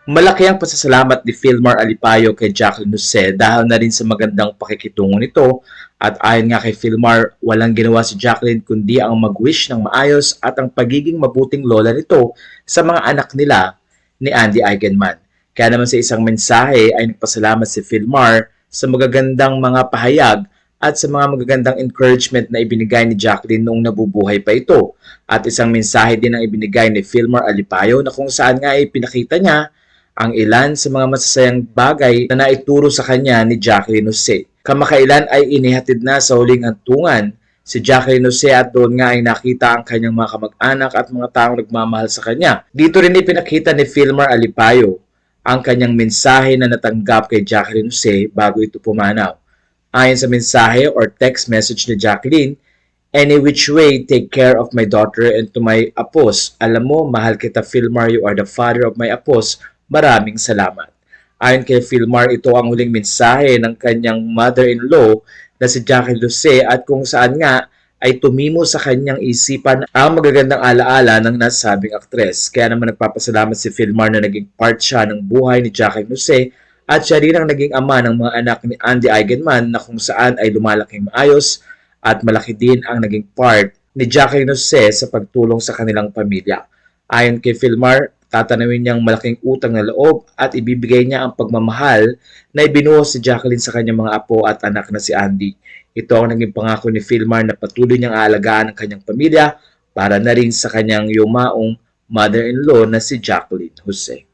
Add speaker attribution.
Speaker 1: Malaki ang pasasalamat ni Philmar Alipayo kay Jacqueline Jose dahil na rin sa magandang pakikitungo nito at ayon nga kay Philmar, walang ginawa si Jacqueline kundi ang mag-wish ng maayos at ang pagiging mabuting lola nito sa mga anak nila ni Andy Eigenman. Kaya naman sa isang mensahe ay nagpasalamat si Philmar sa magagandang mga pahayag at sa mga magagandang encouragement na ibinigay ni Jacqueline noong nabubuhay pa ito. At isang mensahe din ang ibinigay ni Philmar Alipayo na kung saan nga ay pinakita niya ang ilan sa mga masasayang bagay na naituro sa kanya ni Jacqueline Jose. Kamakailan ay inihatid na sa huling hantungan si Jacqueline Jose at doon nga ay nakita ang kanyang mga kamag-anak at mga taong nagmamahal sa kanya. Dito rin ipinakita ni Philmar Alipayo ang kanyang mensahe na natanggap kay Jacqueline Jose bago ito pumanaw. Ayon sa mensahe or text message ni Jacqueline, "Any which way, take care of my daughter and to my apos. Alam mo, mahal kita Philmar, you are the father of my apos. Maraming salamat." Ayon kay Philmar, ito ang huling mensahe ng kanyang mother-in-law na si Jacqueline Jose at kung saan nga ay tumimo sa kanyang isipan ang magagandang alaala ng nasabing aktres. Kaya naman nagpapasalamat si Philmar na naging part siya ng buhay ni Jacqueline Jose at siya rin ang naging ama ng mga anak ni Andy Eigenman na kung saan ay lumalaking maayos at malaki din ang naging part ni Jacqueline Jose sa pagtulong sa kanilang pamilya. Ayon kay Philmar, tatanawin niyang malaking utang na loob at ibibigay niya ang pagmamahal na ibinuhos si Jacqueline sa kanyang mga apo at anak na si Andy. Ito ang naging pangako ni Philmar na patuloy niyang aalagaan ang kanyang pamilya para na rin sa kanyang yumaong mother-in-law na si Jacqueline Jose.